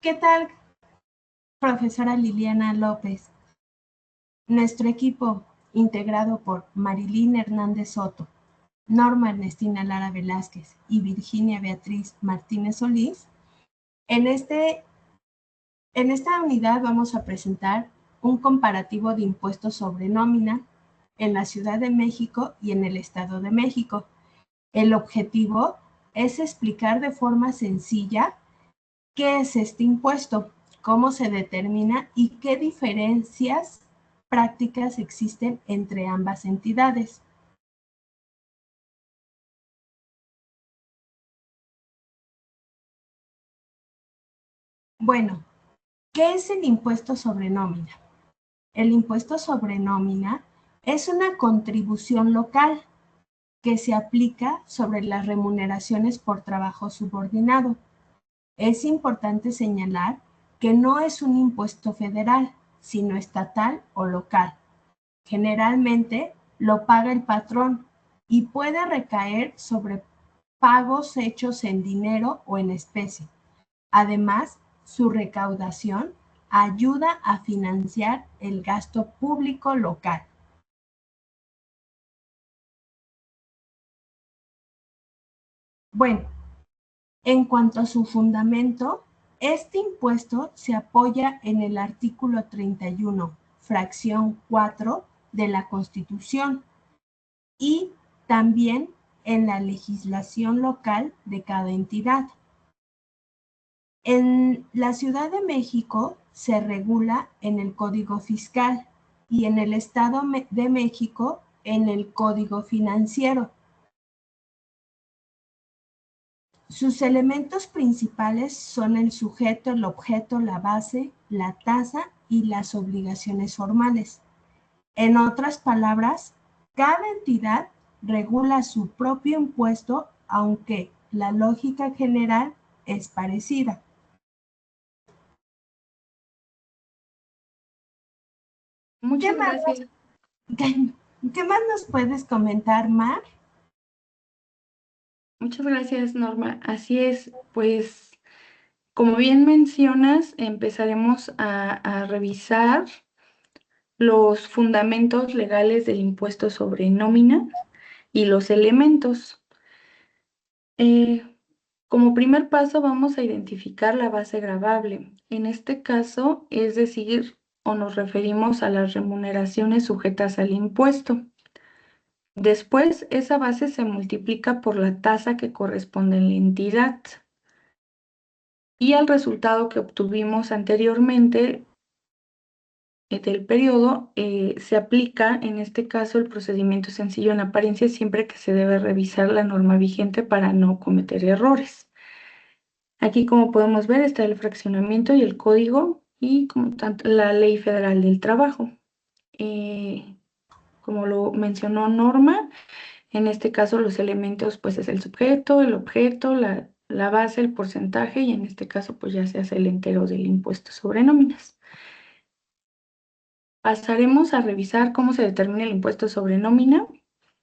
¿Qué tal, profesora Liliana López? Nuestro equipo, integrado por Marilyn Hernández Soto, Norma Ernestina Lara Velázquez y Virginia Beatriz Martínez Solís, en, en esta unidad vamos a presentar un comparativo de impuestos sobre nómina en la Ciudad de México y en el Estado de México. El objetivo es explicar de forma sencilla qué es este impuesto, cómo se determina y qué diferencias prácticas existen entre ambas entidades. Bueno, ¿qué es el impuesto sobre nómina? El impuesto sobre nómina es una contribución local que se aplica sobre las remuneraciones por trabajo subordinado. Es importante señalar que no es un impuesto federal, sino estatal o local. Generalmente lo paga el patrón y puede recaer sobre pagos hechos en dinero o en especie. Además, su recaudación ayuda a financiar el gasto público local. Bueno, en cuanto a su fundamento, este impuesto se apoya en el artículo 31, fracción 4 de la Constitución y también en la legislación local de cada entidad. En la Ciudad de México se regula en el Código Fiscal y en el Estado de México en el Código Financiero. Sus elementos principales son el sujeto, el objeto, la base, la tasa y las obligaciones formales. En otras palabras, cada entidad regula su propio impuesto, aunque la lógica general es parecida. Muchas gracias. ¿Qué más nos puedes comentar, Mar? Muchas gracias, Norma. Así es, pues como bien mencionas, empezaremos a revisar los fundamentos legales del impuesto sobre nómina y los elementos. Como primer paso vamos a identificar la base gravable. En este caso, es decir, o nos referimos a las remuneraciones sujetas al impuesto. Después, esa base se multiplica por la tasa que corresponde en la entidad. Y al resultado que obtuvimos anteriormente del periodo, se aplica, en este caso, el procedimiento sencillo en apariencia, siempre que se debe revisar la norma vigente para no cometer errores. Aquí, como podemos ver, está el fraccionamiento y el código y como tanto la Ley Federal del Trabajo. Como lo mencionó Norma, en este caso los elementos pues es el sujeto, el objeto, la base, el porcentaje y en este caso pues ya se hace el entero del impuesto sobre nóminas. Pasaremos a revisar cómo se determina el impuesto sobre nómina,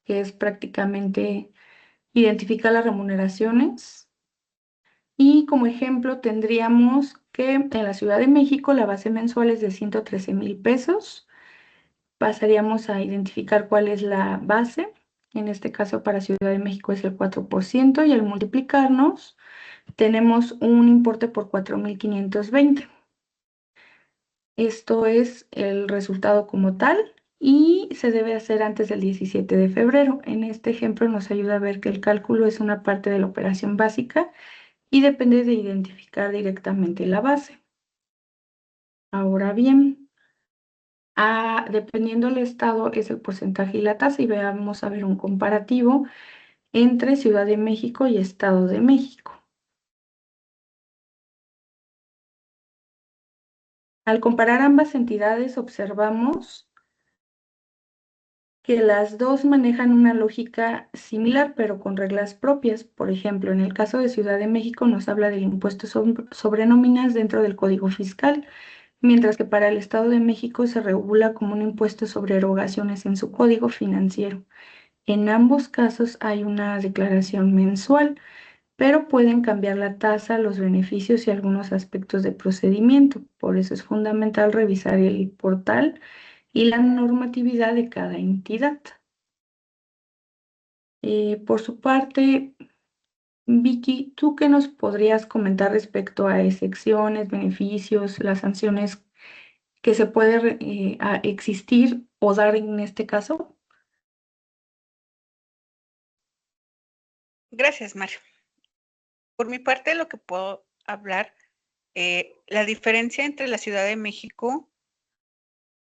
que es prácticamente identificar las remuneraciones. Y como ejemplo tendríamos que en la Ciudad de México la base mensual es de 113,000 pesos. Pasaríamos a identificar cuál es la base. En este caso para Ciudad de México es el 4% y al multiplicarnos tenemos un importe por 4,520. Esto es el resultado como tal y se debe hacer antes del 17 de febrero. En este ejemplo nos ayuda a ver que el cálculo es una parte de la operación básica y depende de identificar directamente la base. Ahora bien, dependiendo del estado es el porcentaje y la tasa y vamos a ver un comparativo entre Ciudad de México y Estado de México. Al comparar ambas entidades observamos que las dos manejan una lógica similar, pero con reglas propias. Por ejemplo, en el caso de Ciudad de México nos habla del impuesto sobre nóminas dentro del Código Fiscal, mientras que para el Estado de México se regula como un impuesto sobre erogaciones en su Código Financiero. En ambos casos hay una declaración mensual, pero pueden cambiar la tasa, los beneficios y algunos aspectos del procedimiento. Por eso es fundamental revisar el portal y la normatividad de cada entidad. Por su parte, Vicky, ¿tú qué nos podrías comentar respecto a excepciones, beneficios, las sanciones que se puede existir o dar en este caso? Gracias, Mario. Por mi parte, lo que puedo hablar, la diferencia entre la Ciudad de México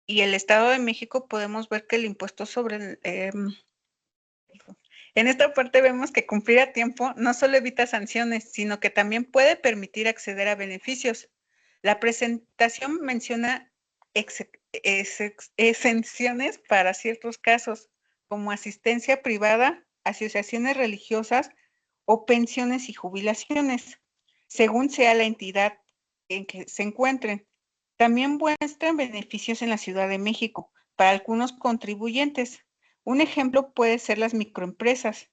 y el Estado de México, podemos ver que el impuesto sobre en esta parte vemos que cumplir a tiempo no solo evita sanciones, sino que también puede permitir acceder a beneficios. La presentación menciona exenciones para ciertos casos, como asistencia privada, asociaciones religiosas o pensiones y jubilaciones, según sea la entidad en que se encuentren. También muestran beneficios en la Ciudad de México para algunos contribuyentes. Un ejemplo puede ser las microempresas.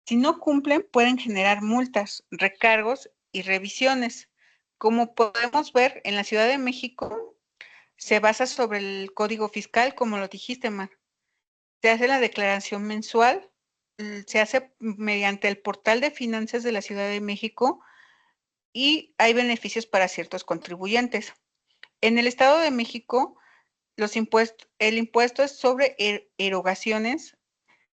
Si no cumplen, pueden generar multas, recargos y revisiones. Como podemos ver, en la Ciudad de México se basa sobre el código fiscal, como lo dijiste, Mar. Se hace la declaración mensual, se hace mediante el portal de finanzas de la Ciudad de México y hay beneficios para ciertos contribuyentes. En el Estado de México, el impuesto es sobre erogaciones,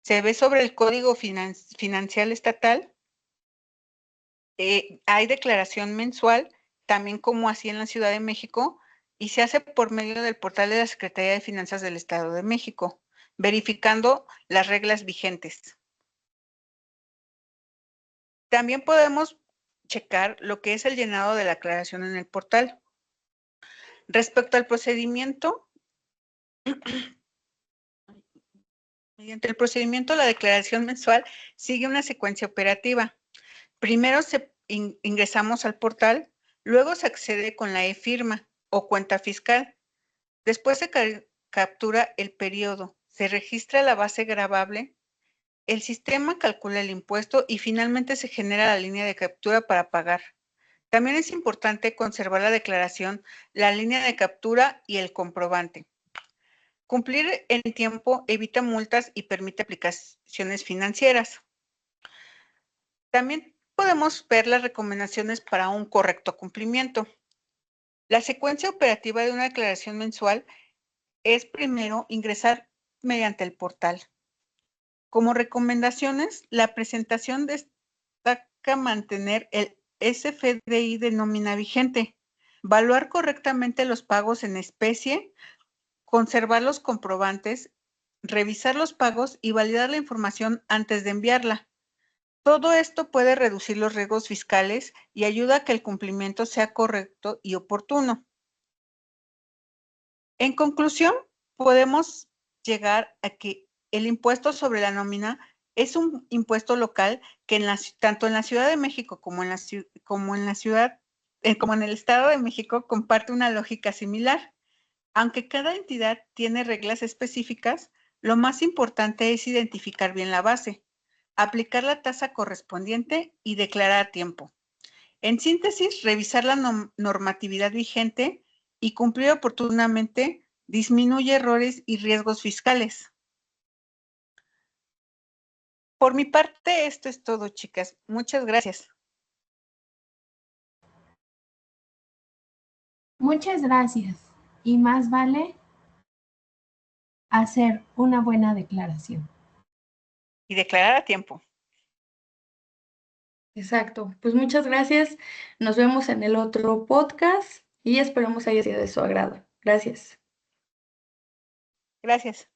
se ve sobre el Código Financiero Estatal, hay declaración mensual, también como así en la Ciudad de México, y se hace por medio del portal de la Secretaría de Finanzas del Estado de México, verificando las reglas vigentes. También podemos checar lo que es el llenado de la aclaración en el portal. Respecto al procedimiento, mediante el procedimiento, la declaración mensual sigue una secuencia operativa. Primero ingresamos al portal, luego se accede con la e-firma o cuenta fiscal. Después se captura el periodo, se registra la base gravable, el sistema calcula el impuesto y finalmente se genera la línea de captura para pagar. También es importante conservar la declaración, la línea de captura y el comprobante. Cumplir en tiempo evita multas y permite aplicaciones financieras. También podemos ver las recomendaciones para un correcto cumplimiento. La secuencia operativa de una declaración mensual es primero ingresar mediante el portal. Como recomendaciones, la presentación destaca mantener el SFDI de nómina vigente, evaluar correctamente los pagos en especie, conservar los comprobantes, revisar los pagos y validar la información antes de enviarla. Todo esto puede reducir los riesgos fiscales y ayuda a que el cumplimiento sea correcto y oportuno. En conclusión, podemos llegar a que el impuesto sobre la nómina es un impuesto local que tanto en la Ciudad de México como en el Estado de México comparte una lógica similar. Aunque cada entidad tiene reglas específicas, lo más importante es identificar bien la base, aplicar la tasa correspondiente y declarar a tiempo. En síntesis, revisar la normatividad vigente y cumplir oportunamente disminuye errores y riesgos fiscales. Por mi parte, esto es todo, chicas. Muchas gracias. Muchas gracias. Y más vale hacer una buena declaración. Y declarar a tiempo. Exacto. Pues muchas gracias. Nos vemos en el otro podcast y esperamos haya sido de su agrado. Gracias. Gracias.